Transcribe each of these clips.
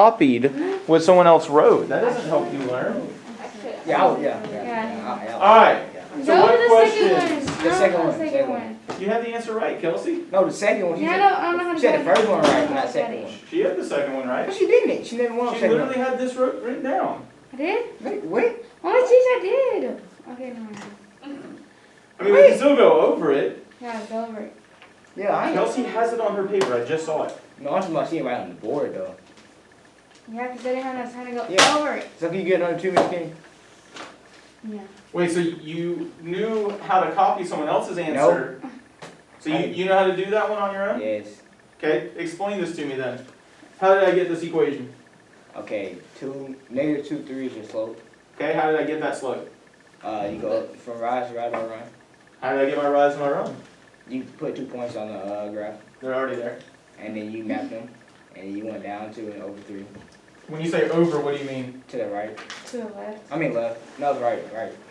copied what someone else wrote. That doesn't help you learn. Yeah. All right. So what question? The second one. You have the answer right, Kelsey. No, the second one. Yeah, I don't know how to She had the do it. first one right, not the second one. She had the second one right. But she didn't. She never won the She second literally had this written down. I did? one. Wait. Oh, geez, I did. Okay, no. I mean, we can still go over it. Yeah, it's over. Yeah, I ain't. Kelsey has it on her paper. I just saw it. No, I'm talking about seeing it right on the board, though. Yeah, because I didn't have enough time to go Yeah. over it. So can you get another 2 minutes, Kenny? Yeah. Wait, so you knew how to copy someone else's answer? Nope. So you know how to do that one on your own? Yes. Okay, explain this to me then. How did I get this equation? Okay, negative 2, 3 is your slope. Okay, how did I get that slope? You go up from rise to right or run. How did I get my rise and my run? You put 2 points on the graph, They're already there. and then you map them, and you went down 2 and over 3 When you say over, what do you mean? to the right. To the left. I mean left. No, right.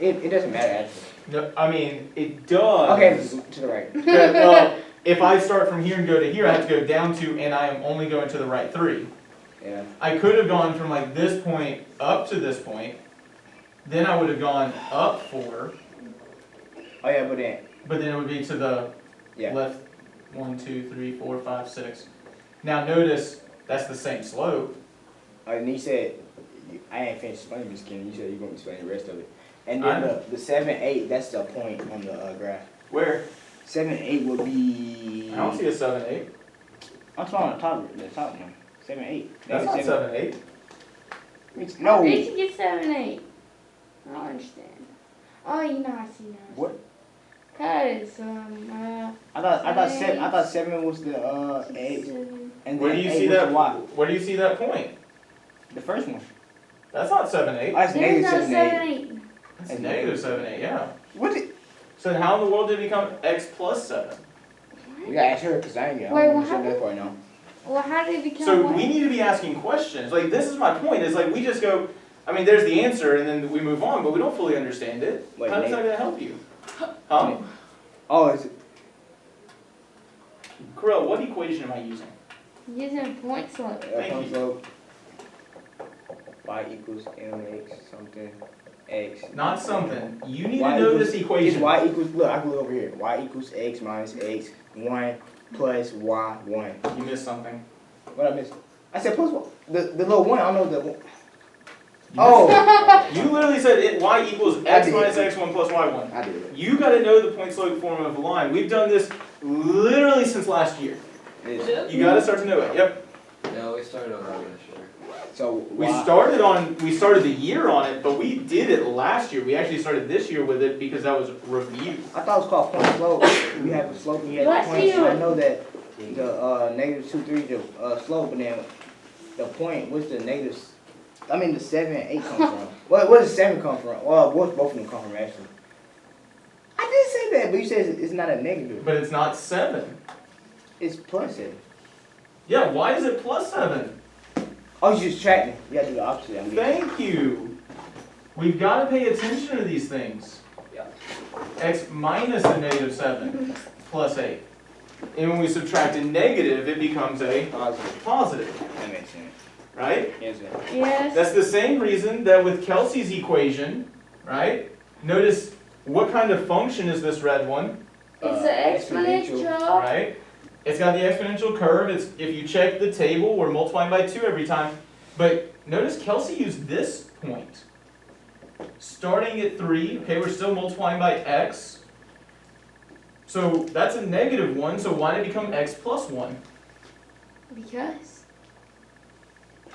It doesn't matter actually. No, I mean, it does. Okay, to the right. Okay, well, if I start from here and go to here, I have to go down 2, and I am only going to the right 3. Yeah. I could have gone from like this point up to this point. Then I would have gone up 4, Oh yeah, but then it would be to the yeah. left 1, 2, 3, 4, 5, 6. Now notice that's the same slope. And you said I ain't finished explaining this, Kenny. You said you're going to explain the rest of it. And then the 7, 8. That's the point on the graph. Where? 7, 8 would be. I don't see a 7, 8. I'm talking on the top one. 7, 8. That's not 7, 8. No. How did you get 7, 8? I don't understand. Oh, you know, I see now. What? Cause I thought 7 was the 8. And Where then do you 8 see was that? the Y. Where do you see that point? The first one. That's not 7, 8. Oh, that's there's negative no 7, 8. 7, 8. That's negative 7, 8. Yeah. What did? So how in the world did it become x plus 7? We gotta ask her because I ain't get. Wait, I don't what understand that happened? part now. Well, how did it become So one? we need to be asking questions. Like, this is my point. Is like we just go. I mean, there's the answer, and then we move on, but we don't fully understand it. Wait, How is that going to help you? Huh? Oh, is it? Corel, what equation am I using? Using point slope. Thank you. So, y equals mx something x. Not something. You need Y to know equals- this It's equation. y equals, look, I can look over here. Y equals x minus x, 1 plus y, 1. You missed something. What I missed? I said plus 1. The little 1, I don't know the one. You Oh! You literally said y equals x did. minus x1 plus y1. I did it. You got to know the point slope formula of a line. We've done this literally since last year. You got to start to know it. Yep. No, we started on that one this year. So We y, started the year on it, but we did it last year. We actually started this year with it because that was review. I thought it was called point slope. You have the slope and you have Last the point. And I year. know that the negative 2, 3 is the slope, and then the point, what's the negative? I mean the 7, 8 come from. Where does the 7 come from? Well, what's both of them come from actually? I did say that, but you said it's not a negative. But it's not 7. It's plus 7. Yeah, why is it plus 7? Oh, you just subtracting. You gotta do the opposite. I mean, Thank you. We've got to pay attention to these things. Yeah. X minus a negative 7 plus 8. And when we subtract a negative, it becomes a positive. positive, That makes sense. right? Yes, sir. Yes. That's the same reason that with Kelsey's equation, right? Notice what kind of function is this red one, It's an exponential. right? It's got the exponential curve. It's, if you check the table, we're multiplying by 2 every time. But notice Kelsey used this point. Starting at 3, okay, we're still multiplying by x. So that's a negative 1, so why did it become x plus 1? Because.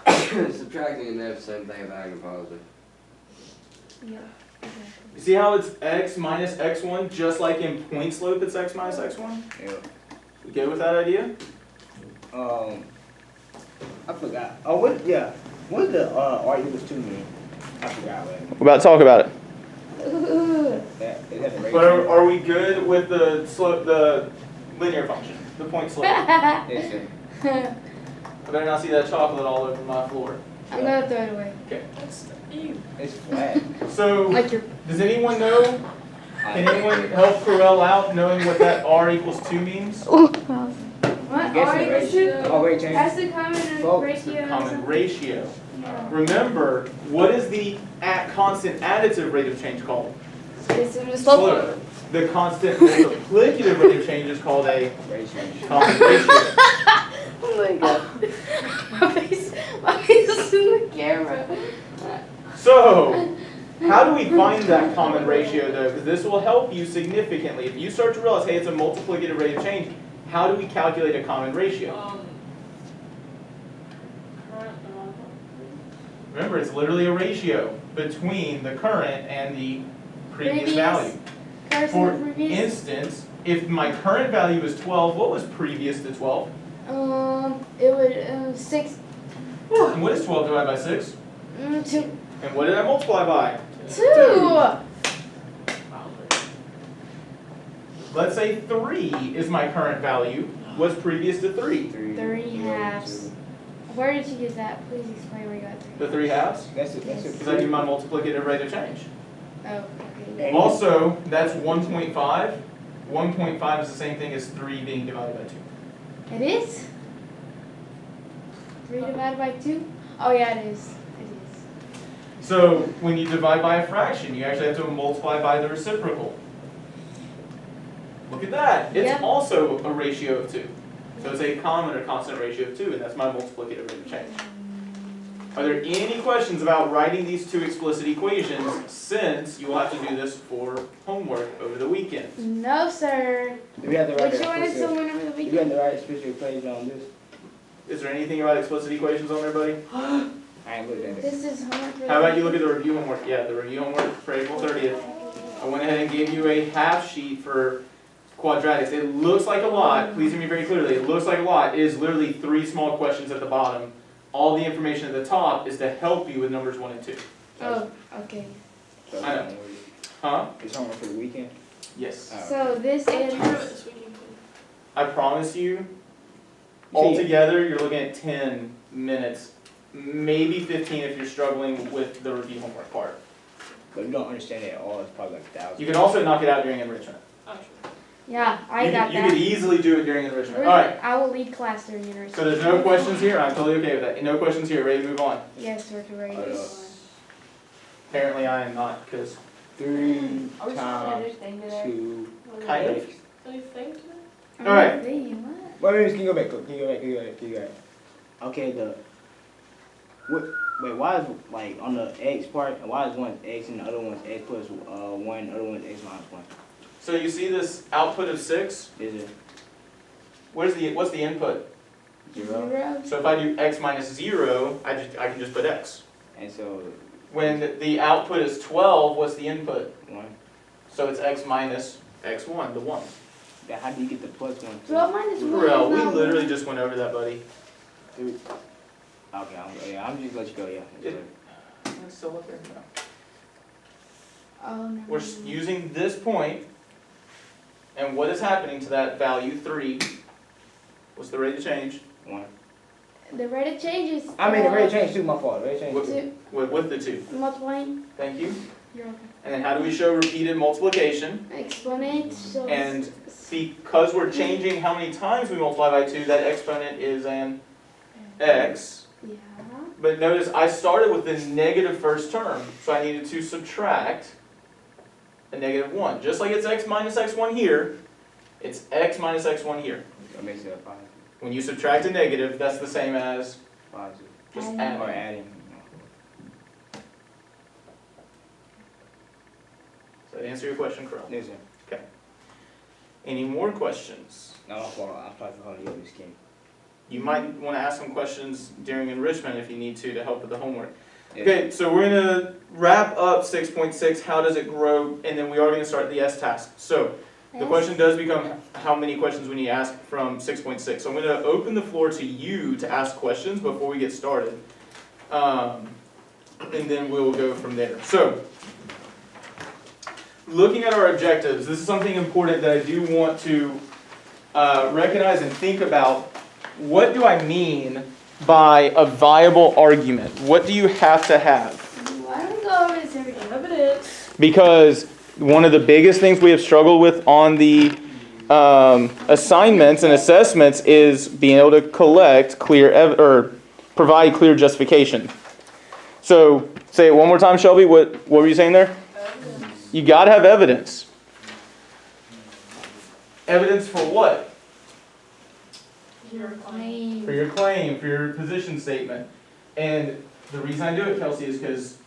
Subtracting and net, same thing as adding a positive. Yeah. You see how it's x minus x1, just like in point slope it's x minus x1? Yeah. You good with that idea? I forgot. Oh, what? Yeah. What's the r equals 2 mean? I forgot what. We're about to talk about it. Ooh. That is that the rate? But are we good with the slope, the linear function, the point slope? Yes, sir. I better not see that chocolate all over my floor. I'm gonna throw it away. Okay. It's flat. So, Like your. does anyone know? Can anyone help Corel out knowing what that r equals 2 means? What? I'm guessing ratio. Oh, rate change. That's the common Well, ratio. Common ratio. Yeah. Remember, what is the constant additive rate of change called? It's in the slope. The constant multiplicative rate of change is called a Rate change. common ratio. Oh my god. my face is in the camera. So, how do we find that common ratio though? Because this will help you significantly. If you start to realize, hey, it's a multiplicative rate of change, how do we calculate a common ratio? Remember, it's literally a ratio between the current and the previous value. For instance, if my current value is 12, what was previous to 12? It would 6. And what is 12 divided by 6? 2. And what did I multiply by? 2. Let's say 3 is my current value. What's previous to 3? 3 halves. Where did you get that? Please explain where you got 3. The 3 halves? That's it. Because I do my multiplicative rate of change. Oh, okay. Also, that's 1.5. 1.5 is the same thing as 3 being divided by 2. It is? 3 divided by 2? Oh yeah, it is. It is. So, when you divide by a fraction, you actually have to multiply by the reciprocal. Look at that. It's Yep. also a ratio of 2. So it's a common or constant ratio of 2, and that's my multiplicative rate of change. Are there any questions about writing these two explicit equations, since you will have to do this for homework over the weekend? No, sir. Do we have to write Which one is the explicit? one over the Do we have weekend? to write a special equation on this? Is there anything about explicit equations on there, buddy? I ain't looked at it. This is homework. for How the about you look at the review homework? Yeah, the review homework for April 30th. I went ahead and gave you a half sheet for quadratics. It looks like a lot. Please hear me very clearly. It looks like a lot. It is literally 3 small questions at the bottom. All the information at the top is to help you with numbers 1 and 2. Oh, okay. So, I know. Huh? It's homework for the weekend. Yes. So this is. I promise you, altogether, you're looking at 10 minutes, maybe 15 if you're struggling with the review homework part. But if you don't understand it at all, it's probably like 1,000. You can also knock it out during enrichment. Yeah, I you got you that. could easily do it during enrichment. Really? All right. I will lead class during university. So there's no questions here. I'm totally okay with that. No questions here. Ready to move on? Yes, we're ready. Apparently I am not, because 3 times 2. kind of. All Alright. Wait, can you go back? Can you go back? Okay, wait, why is, like, on the x part, why is one x and the other one's x plus 1, the other one's x minus 1? So you see this output of 6? Is it What's the input? 0? So if I do x minus 0, I can just put x. And so, When the output is 12, what's the input? 1. So it's x minus x1, the 1. Then how do you get the plus 1? 12 minus 1 Bro, is we not literally one. just went over that, buddy. Okay, I'm just let you go, yeah. It's still up there. No. Oh, no. We're using this point, and what is happening to that value, 3? What's the rate of change? 1. The rate of change is. I mean, the rate change too, my fault. Rate change What- too. With the 2. Multiplying. Thank you. You're okay. And then how do we show repeated multiplication? Exponential. And because we're changing how many times we multiply by 2, that exponent is an x. Yeah. But notice I started with the negative first term, so I needed to subtract a negative 1. Just like it's x minus x1 here, it's x minus x1 here. That makes it a 5. When you subtract a negative, that's the same as Positive. just Adding. add. Or adding. So to answer your question, Carl. Yes, sir. Any more questions? No, my fault. I'm probably calling you this game. You might want to ask some questions during enrichment if you need to help with the homework. Yeah. Okay, so we're going to wrap up 6.6, how does it grow, and then we are going to start the S task. So the question does become how many questions we need to ask from 6.6. So I'm going to open the floor to you to ask questions before we get started. And then we'll go from there. So, looking at our objectives, this is something important that I do want to recognize and think about. What do I mean by a viable argument? What do you have to have? Why don't we go over this every day? Because one of the biggest things we have struggled with on the Assignments and assessments is being able to collect or provide clear justification. So, say it one more time, Shelby. What were you saying there? Evidence. You got to have evidence. Evidence for what? Your claim. For your claim, for your position statement. And the reason I do it, Kelsey, is because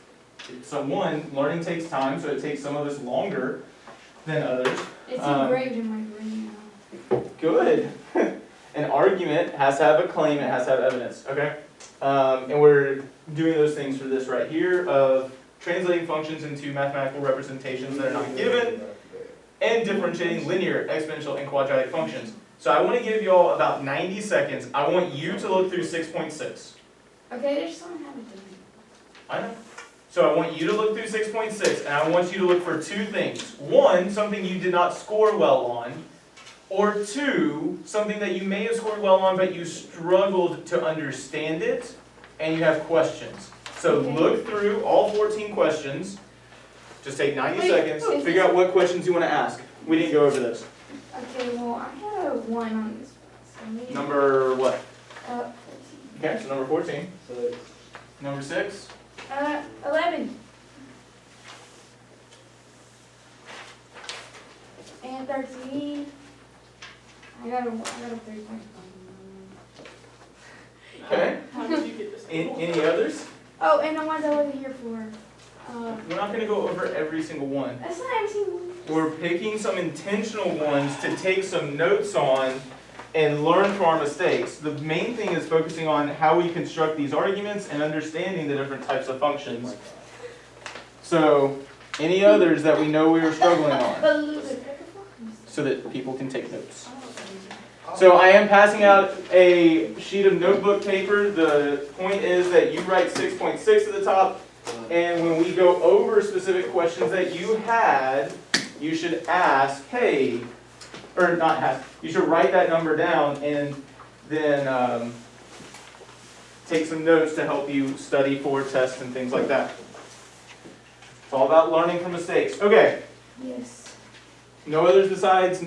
learning takes time, so it takes some of us longer than others. It's engraved in my brain now. Good. An argument has to have a claim, it has to have evidence, okay? And we're doing those things for this right here of translating functions into mathematical representations that are not given, and differentiating linear, exponential, and quadratic functions. So I want to give you all about 90 seconds. I want you to look through 6.6. Okay, there's someone having to. I know. So I want you to look through 6.6, and I want you to look for two things. One, something you did not score well on, or two, something that you may have scored well on, but you struggled to understand it, and you have questions. So Okay. look through all 14 questions. Just take 90 seconds. wait. Figure out what questions you want to ask. We didn't go over this. Okay, well, I had a 1 on this one. So maybe. Number what? 14. Okay, so number 14. So Number 6. 11. And 13. I got a 3.5. Okay. How did you get this? Any others? Oh, and the ones I wasn't here for. We're not going to go over every single one. That's not every single one. We're picking some intentional ones to take some notes on and learn from our mistakes. The main thing is focusing on how we construct these arguments and understanding the different types of functions. So, any others that we know we were struggling on, so that people can take notes. So I am passing out a sheet of notebook paper. The point is that you write 6.6 at the top, and when we go over specific questions that you had, you should ask, hey, or not ask, you should write that number down and then take some notes to help you study for tests and things like that. It's all about learning from mistakes. Okay, Yes. no others besides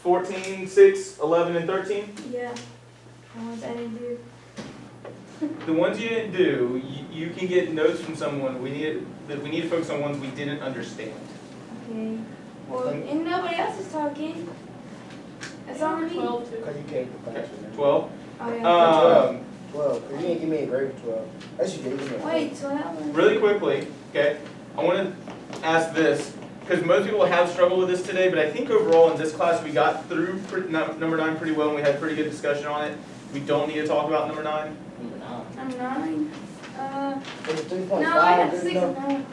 14, 6, 11, and 13? Yeah. The ones I didn't do. The ones you didn't do, you can get notes from someone. We need to focus on ones we didn't understand. Okay. Well, and nobody else is talking. It's only me. 12 too. Because you came from Okay, class. 12. Oh, yeah. 12. Because you didn't give me a grade for 12. That's you did. Give me a Wait, 12? Really quickly, okay, I want to ask this, because most people have struggled with this today, but I think overall in this class we got through number 9 pretty well, and we had pretty good discussion on it. We don't need to talk about number 9. Number 9. I'm 9. It's a 3.5. No, I got good 6. enough. No.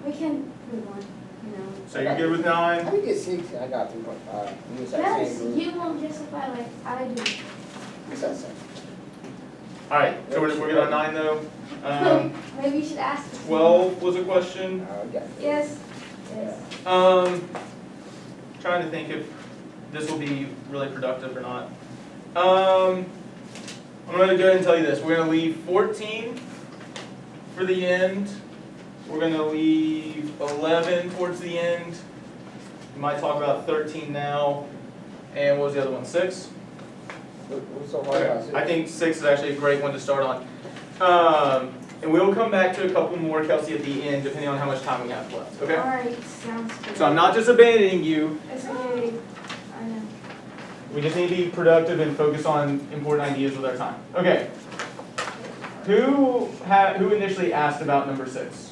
We can move on. No. So you're good with 9? How do you get 6 and I got 3.5? You just have the Yes, same group. you won't justify like I do. It's that same. Alright, so we're good on 9 though. Maybe you should ask. 12 was a question. Yeah. Yes. Yes. Trying to think if this will be really productive or not. I'm going to go ahead and tell you this. We're going to leave 14 for the end. We're going to leave 11 towards the end. We might talk about 13 now. And what was the other one? 6? What's so hard about 6? I think 6 is actually a great one to start on. And we'll come back to a couple more, Kelsey, at the end, depending on how much time we have left. Okay? Alright, sounds good. So I'm not just abandoning you. It's okay. I know. We just need to be productive and focus on important ideas with our time. Okay. Who initially asked about number 6?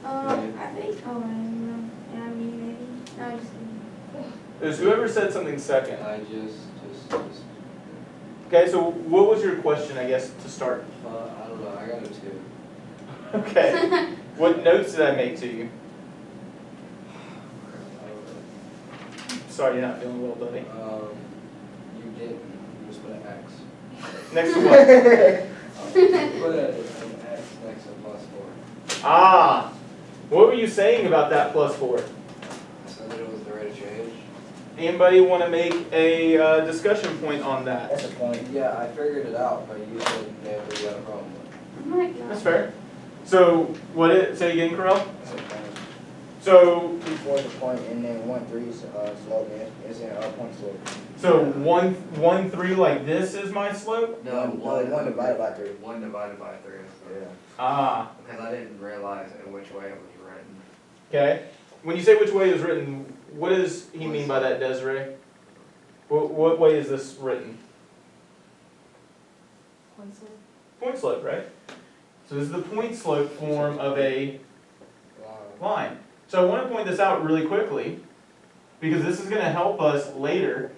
I think. Oh, I don't know. Yeah, me maybe. No, just kidding. It was whoever said something second. I just. Okay, so what was your question, I guess, to start? I don't know. I got a 2. Okay. What notes did I make to you? Sorry, you're not feeling well, buddy. You didn't. You just put an X. Next to what? Put an X next to +4. Ah! What were you saying about that +4? I said that it was the rate of change. Anybody want to make a discussion point on that? That's a point. Yeah, I figured it out, but you said never you got a problem with it. Oh my god. That's fair. So, say again, Corel? That's a point. So, 2/4 the point, and then 1/3 slope. It's in point slope. so 1/3 like this is my slope? No, one divided by 3. 1 divided by 3. Yeah. Ah, Because I didn't realize in which way it was written. okay. When you say which way is written, what does he mean by that, Desiree? What way is this written? Point slope, right? So this is the point slope form of a line. So I want to point this out really quickly because this is going to help us later.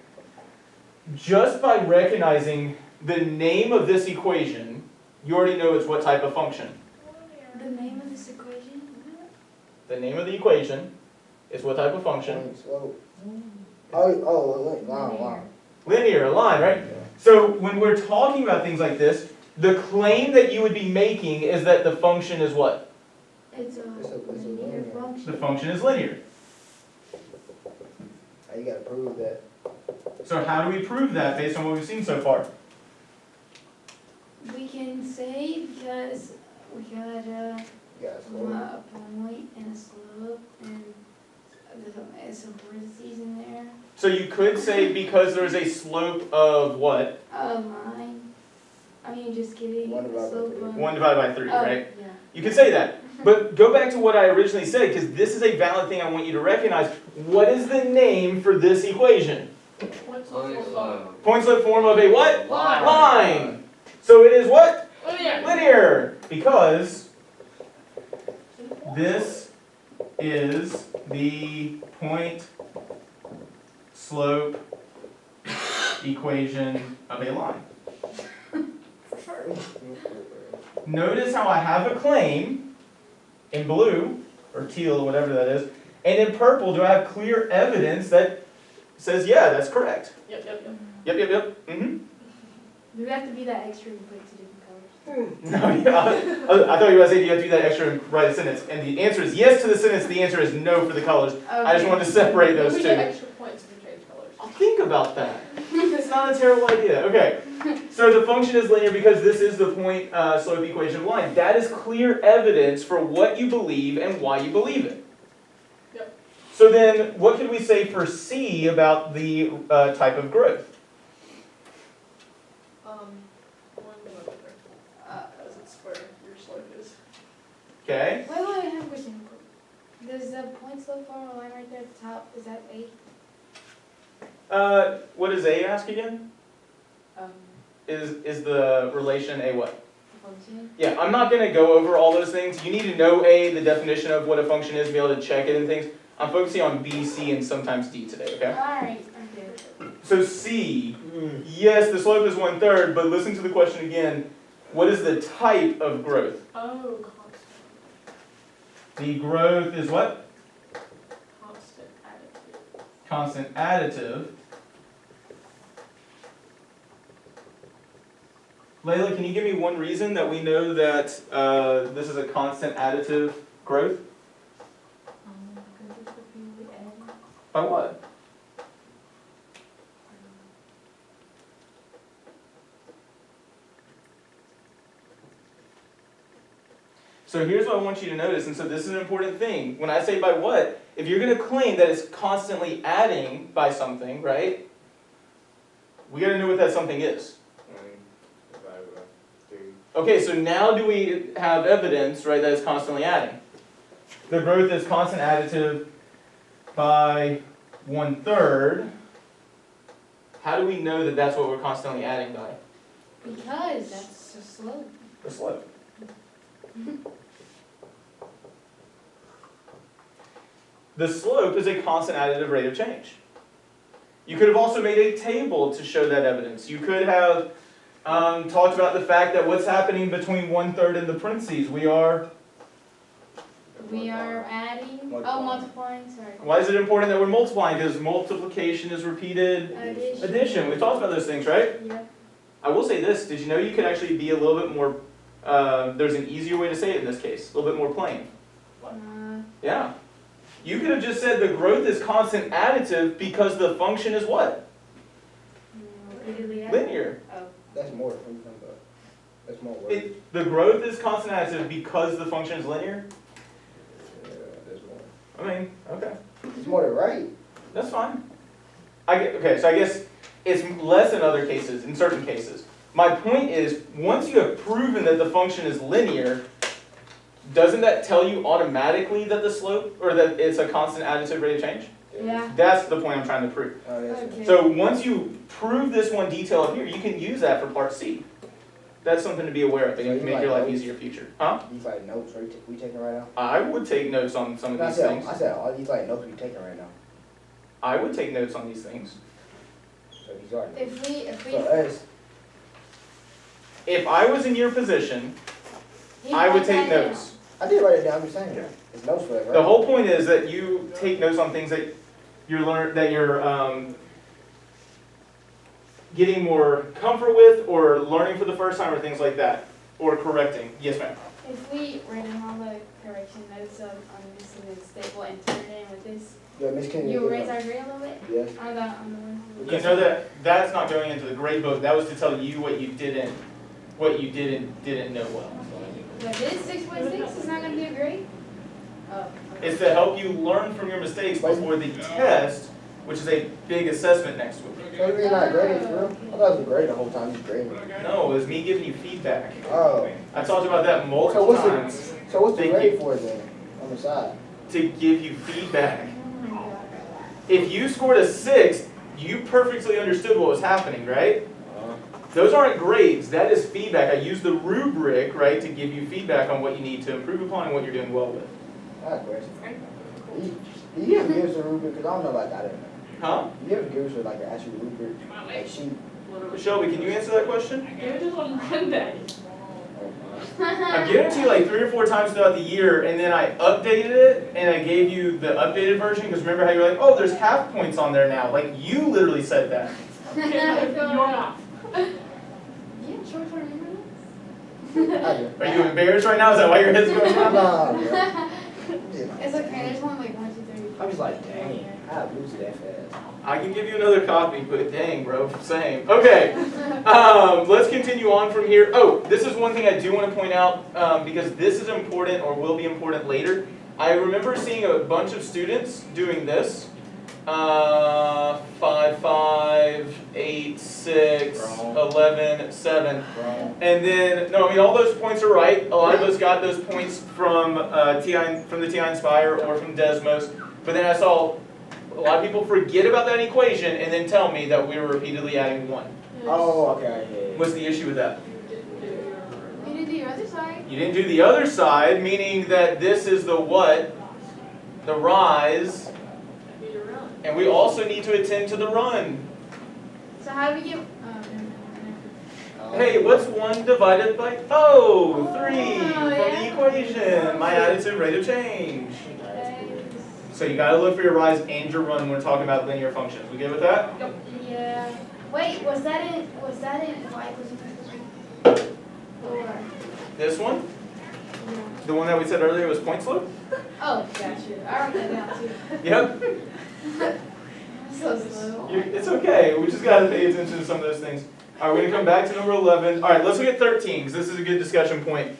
Just by recognizing the name of this equation, you already know it's what type of function. The name of this equation? The name of the equation is what type of function? Point slope. Oh, line. Linear, a line, right? So when we're talking about things like this, the claim that you would be making is that the function is what? It's a linear linear. function. The function is linear. Now you gotta prove that. So how do we prove that based on what we've seen so far? We can say because we got You gotta slope. a point and a slope and there's some parentheses in there. So you could say because there's a slope of what? A line. I mean, just kidding. One divided by Slope three. of- 1 divided by 3, Oh, right? yeah. You can say that. But go back to what I originally said, because this is a valid thing I want you to recognize. What is the name for this equation? Point slope form of a what? Line. So it is what? Linear. Because this is the point slope equation of a line. Notice how I have a claim in blue, or teal, whatever that is, and in purple, do I have clear evidence that says, yeah, that's correct? Yep. Mm-hmm. Do we have to be that extra and put it to different colors? No, yeah, I thought you were going to say, do you have to do that extra and write a sentence? And the answer is yes to the sentence, the answer is no for the colors. I just wanted to separate those We two. get extra points if we change colors. I'll think about that. It's not a terrible idea. Okay, so the function is linear because this is the point slope equation of line. That is clear evidence for what you believe and why you believe it. Yep. So then, what could we say for C about the type of growth? 1 divided by 3. As it's where your slope is. Okay. Wait, I have a question. Does the point slope form a line right there at the top? Is that A? What does A ask again? Is the relation A what? Function? Yeah, I'm not going to go over all those things. You need to know A, the definition of what a function is, be able to check it and things. I'm focusing on B, C, and sometimes D today, okay? Alright, okay. So C, yes, the slope is 1/3, but listen to the question again. What is the type of growth? Oh, constant. The growth is what? Constant additive. Constant additive. Layla, can you give me one reason that we know that this is a constant additive growth? Because it's repeatedly added. By what? So here's what I want you to notice, and so this is an important thing. When I say by what, if you're going to claim that it's constantly adding by something, right? We got to know what that something is. Okay, so now do we have evidence, right, that it's constantly adding? The growth is constant additive by 1/3. How do we know that that's what we're constantly adding by? Because that's the slope. The slope. The slope is a constant additive rate of change. You could have also made a table to show that evidence. You could have talked about the fact that what's happening between 1/3 and the parentheses. We are adding, multiplying, sorry. Why is it important that we're multiplying? Because multiplication is repeated addition. We've talked about those things, right? Yep. I will say this. Did you know you could actually be a little bit more, there's an easier way to say it in this case, a little bit more plain. Yeah. You could have just said the growth is constant additive because the function is what? Repeatedly added? Linear. Oh. That's more. That's more work. The growth is constant additive because the function is linear? Yeah, that's more. I mean, okay, It's more than right. that's fine. Okay, so I guess it's less in other cases, in certain cases. My point is, once you have proven that the function is linear, doesn't that tell you automatically that the slope, or that it's a constant additive rate of change? Yeah. That's the point I'm trying to prove. Oh, yes. Okay. So once you prove this one detail up here, you can use that for part C. That's something to be aware of, and So it you can make like your life those? easier future. Huh? These like notes, are we taking right now? I would take notes on some of I these said, things. I said all these like notes we taking right now. I would take notes on these things. So these are notes. If we, So us, If I was in your position, I would take notes. I did write it down. I'm just saying. It's notes for us, right? The whole point is that you take notes on things that you're getting more comfort with, or learning for the first time, or things like that, or correcting. Yes, ma'am. If we write in all the correction notes on missing the staple and turn it in with this, Yeah, Miss Kenny. you raise our grade a little bit Yes. on the one. You know that that's not going into the grade book. That was to tell you what you didn't know well. But this 6.6 is not gonna be a grade? Oh. It's to help you learn from your mistakes before the test, which is a big assessment next week. So you're not grading for real? I thought it was grading the whole time. Just grading. No, it was me giving you feedback. Oh. I talked about that So multiple what's times. So what's the Thank grade you. for then? On the side. To give you feedback. Oh my God. If you scored a 6, you perfectly understood what was happening, right? Those aren't grades, that is feedback. I use the rubric, right, to give you feedback on what you need to improve upon and what you're doing well with. I have a question. You ever give us a rubric? Because I don't know about that. Huh? You ever give us like an actual rubric? Like sheet? Shelby, can you answer that question? It was on Monday. I've given it to you like 3 or 4 times throughout the year, and then I updated it, and I gave you the updated version, because remember how you were like, oh, there's half points on there now. Like, you literally said that. You're not. Yeah, short term memory. I do. Are you embarrassed right now? Is that why your head's going down? Nah, bro. It's okay, there's only like 1, 2, 3. I'm just like, dang, I lose that fast. I can give you another copy, but dang, bro, same. Okay, let's continue on from here. Oh, this is one thing I do want to point out, because this is important, or will be important later. I remember seeing a bunch of students doing this. 5, 5, 8, 6, Wrong. 11, 7. Wrong. And then, no, I mean, all those points are right. A lot of us got those points from the TI Inspire or from Desmos. But then I saw a lot of people forget about that equation and then tell me that we were repeatedly adding 1. Oh, okay, yeah. What's the issue with that? You did the other side. You didn't do the other side, meaning that this is the what? The rise. And we also need to attend to the run. So how do we get? Hey, what's 1 divided by, 3 Oh, from yeah. the equation, my additive rate of change. So you gotta look for your rise and your run when we're talking about linear functions. We good with that? Yeah. Wait, was that in y equals 4? This one? The one that we said earlier was point slope? Oh, gotcha. I wrote that down too. Yep. So slow. It's okay, we just gotta pay attention to some of those things. Alright, we're gonna come back to number 11. Alright, let's look at 13, because this is a good discussion point.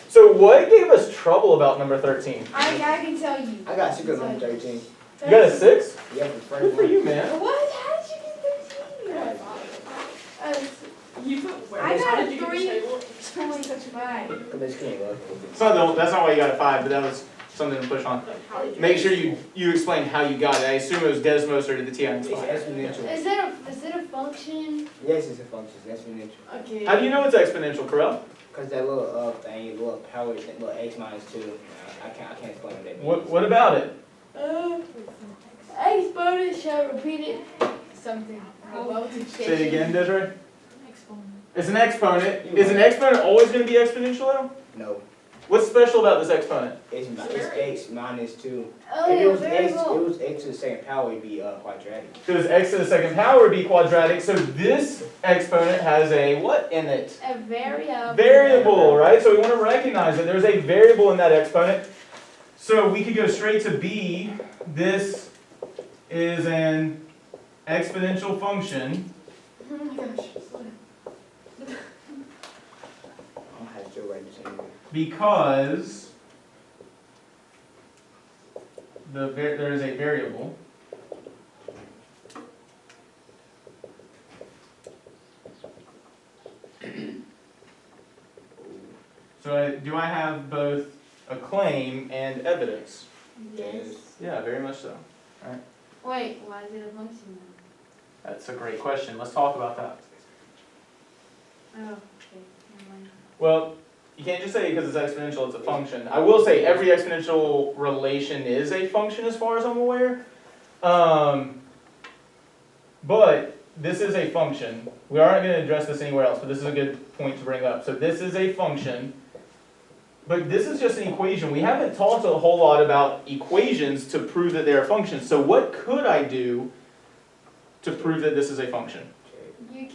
So what gave us trouble about number 13? I can tell you. I got 6 on 13. You got a 6? Yeah, for the first Good for one. you, man. What? How did you get 13? You put where? I got How a did you get 3. the table? 25. But Miss Kenny loves It's not that's not why you got a 5, but that was something to push on. How did you? Make sure you explain how you got it. I assume it was Desmos or the TI it. It's Inspire. exponential. Is it a function? Yes, it's a function. It's exponential. Okay. How do you know it's exponential, Corel? Because that little thing, little power thing, little x minus 2. I can't explain what that means. What about it? Exponent shall repeat it. Something. Say it again, Desiree. It's an exponent. Is an exponent always going to be exponential though? No. What's special about this exponent? It's x minus 2. Oh, If it yeah, was variable. x to the second power, it'd be quadratic. Because x to the second power would be quadratic, so this exponent has a what in it? A variable. Variable, right? So we want to recognize that there's a variable in that exponent. So we could go straight to B. This is an exponential function. Oh my gosh. I don't have to write this anymore. Because there is a variable. So do I have both a claim and evidence? Yes. Yeah, very much so. Wait, why is it a function That's a great question. Let's talk about that. then? Oh, okay, never mind. Well, you can't just say because it's exponential, it's a function. I will say every exponential relation is a function as far as I'm aware. But this is a function. We aren't going to address this anywhere else, but this is a good point to bring up. So this is a function, but this is just an equation. We haven't talked a whole lot about equations to prove that they're functions. So what could I do to prove that this is a function? You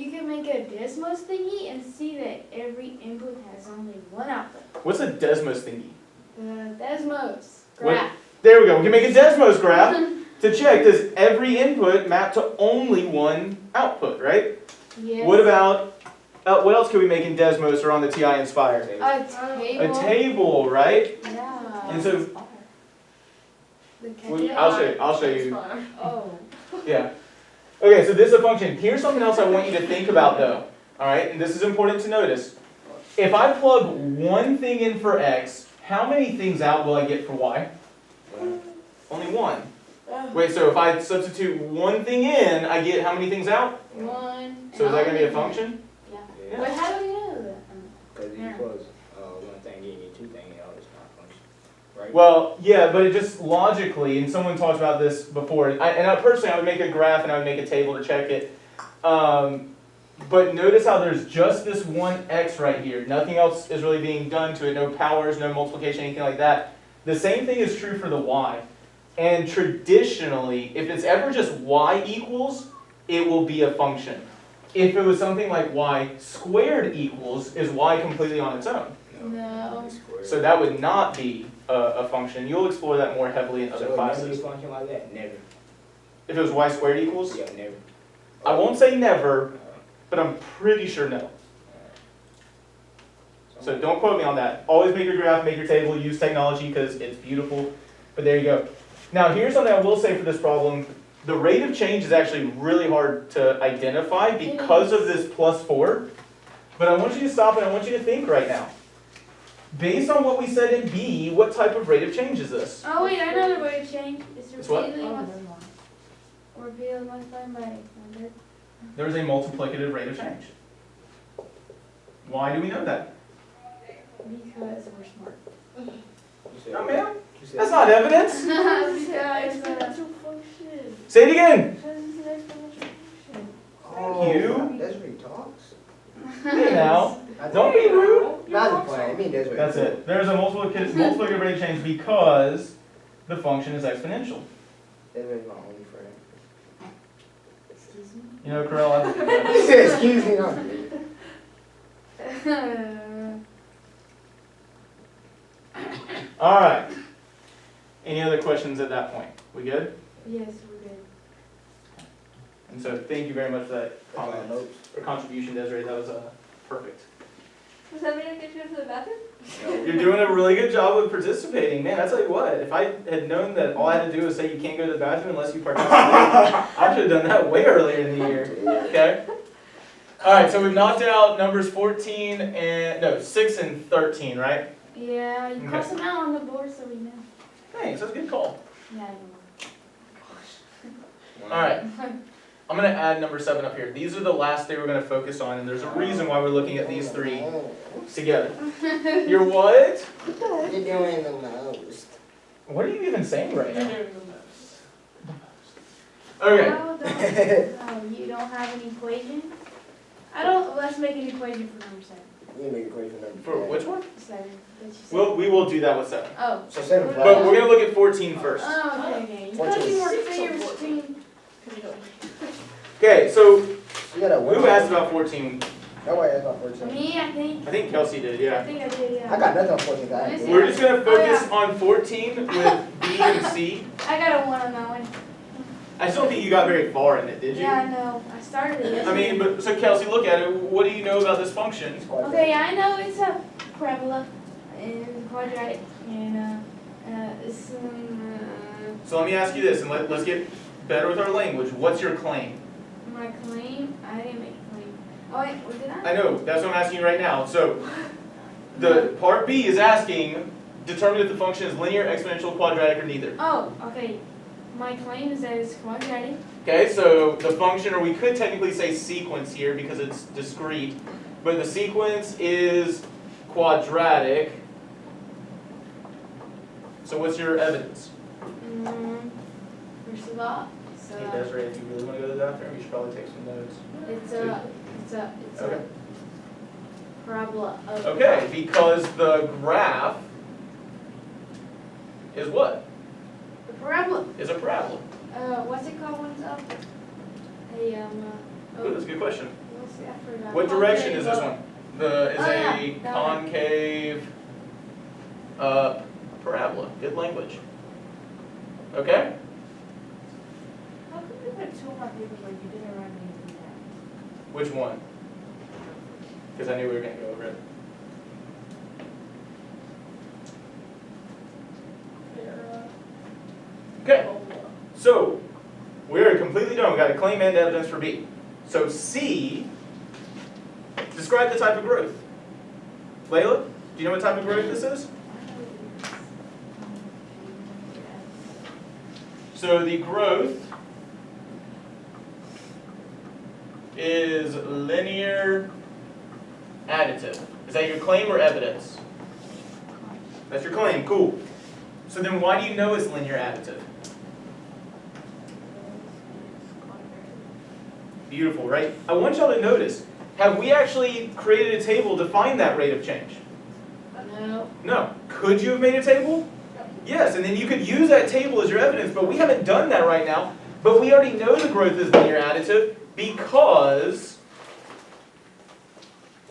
can make a Desmos thingy and see that every input has only one output. What's a Desmos thingy? The Desmos What? graph. There we go. We can make a Desmos graph to check, does every input map to only one output, right? Yes. What about, what else could we make in Desmos or on the TI Inspire? A table. A table, right? Yeah. And so, The I'll show you. Oh. Yeah. Okay, so this is a function. Here's something else I want you to think about though. Alright, and this is important to notice. If I plug one thing in for x, how many things out will I get for y? Only one. Wait, so if I substitute one thing in, I get how many things out? One. So is that going to be a function? Yeah. Yeah. But how do we know that? Because if you close one thing in, you two things out, it's not a function, right? Well, yeah, but it just logically, and someone talked about this before, personally I would make a graph and I would make a table to check it. But notice how there's just this one x right here. Nothing else is really being done to it, no powers, no multiplication, anything like that. The same thing is true for the y. And traditionally, if it's ever just y equals, it will be a function. If it was something like y squared equals, is y completely on its own? No. So that would not be a function. You'll explore that more heavily in other So never be a classes. function like that? Never. If it was y squared equals, Yeah, never. I won't say never, but I'm pretty sure no. So don't quote me on that. Always make your graph, make your table, use technology because it's beautiful. But there you go. Now here's something I will say for this problem. The rate of change is actually really hard to identify because of this +4. But I want you to stop and I want you to think right now. Based on what we said in B, what type of rate of change is this? Oh wait, I know the way to change. It's what? Repeatedly multiplied by 100. There's a multiplicative rate of change. Why do we know that? Because we're smart. No, ma'am. That's not evidence. Because Exponential function. Say it again. Because it's an exponential function. Thank you. That's what he talks. Hey now. Don't be rude. Not the point. I mean, that's what That's it. There's a multiplicative rate of change because the function is exponential. That's really my only friend. Excuse me. You know, Corell, He said, excuse me, not me. all right. Any other questions at that point? We good? Yes, we're good. And so thank you very much for that That's my comment notes. or contribution, Desiree. That was perfect. Does that mean I get to go to the bathroom? You're doing a really good job of participating. Man, I tell you what, if I had known that all I had to do was say you can't go to the bathroom unless you participate, I should have done that way earlier in the year. Okay? All right, so we've knocked out numbers 6 and 13, right? Yeah, you cross them out on the board so we know. Thanks, that's a good call. Yeah, All right, I'm going to add number 7 up here. These are the last three we're going to focus on, and there's a reason why we're looking at these three together. You're what? You're doing the most. What are you even saying right You're now? doing the most. Okay. You don't have an equation? Let's make an equation for number 7. We make a equation number. For which one? 7. That you said. Well, we will do that with 7. Oh. So 7 But we're going to look at 14 first. Oh, okay. You gotta be more clear between. Because you don't. Okay, so You gotta who asked about 14? Nobody asked about 14. Me, I think. I think Kelsey did, I yeah. think I did, yeah. I got nothing on 14. I ain't We're just going to focus Oh, on 14 with B and C. I got a 1 on that one. I just don't think you got very far in it, did you? Yeah, I know. I started it. I mean, but so Kelsey, look at it. What do you know about this function? Okay, I know it's a parabola and quadratic and So let me ask you this, and let's get better with our language. What's your claim? My claim? I didn't make a claim. Oh wait, what did I? I know, that's what I'm asking you right now. So the part B is asking, determine if the function is linear, exponential, quadratic, or neither. Oh, okay. My claim is that it's quadratic. Okay, so the function, or we could technically say sequence here because it's discrete, but the sequence is quadratic. So what's your evidence? First of all, Hey Desiree, if you really want to go to the bathroom, you should probably take some notes. it's Okay. a parabola of. Okay, because the graph is what? The parabola. Is a parabola. What's it called when it's up? Ooh, that's a good question. What's it? I forgot. What direction is this one? Is Oh, yeah, a that one. concave parabola. Good language. Okay? How come you put two of our papers like you didn't write anything down? Which one? Because I knew we were going to go over it. Okay, so we're completely done. We got a claim and evidence for B. So C, describe the type of growth. Layla, do you know what type of growth this is? So the growth is linear additive. Is that your claim or evidence? That's your claim, cool. So then why do you know it's linear additive? Beautiful, right? I want y'all to notice, have we actually created a table to find that rate of change? No. No. Could you have made a table? Yes, and then you could use that table as your evidence, but we haven't done that right now. But we already know the growth is linear additive because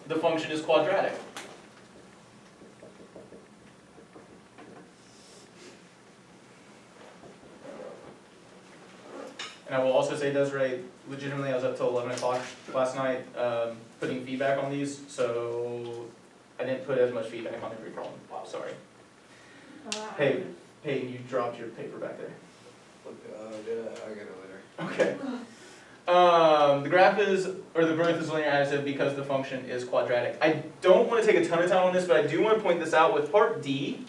the function is quadratic. And I will also say, Desiree, legitimately I was up till 11 o'clock last night putting feedback on these, so I didn't put as much feedback on every problem. Sorry. Hey, Peyton, you dropped your paper back there. Did I get it later. Okay. The graph is, or the growth is linear additive because the function is quadratic. I don't want to take a ton of time on this, but I do want to point this out. With part D,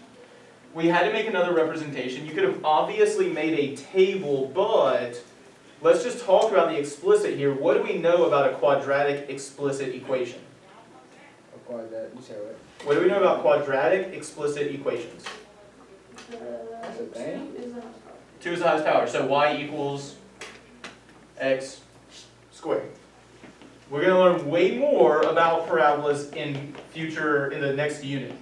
we had to make another representation. You could have obviously made a table, but let's just talk about the explicit here. What do we know about a quadratic explicit equation? You said what? What do we know about quadratic explicit equations? That's a thing? 2 is the highest power, so y equals x squared. We're going to learn way more about parabolas in the next unit.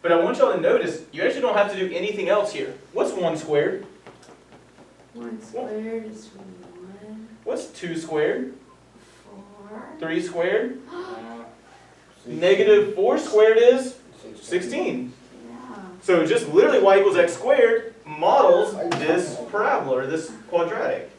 But I want y'all to notice, you actually don't have to do anything else here. What's 1 squared? 1 squared is 1. What's 2 squared? 4. 3 squared? Negative 4 squared is 16. Yeah. So just literally y equals x squared models this parabola, or this quadratic.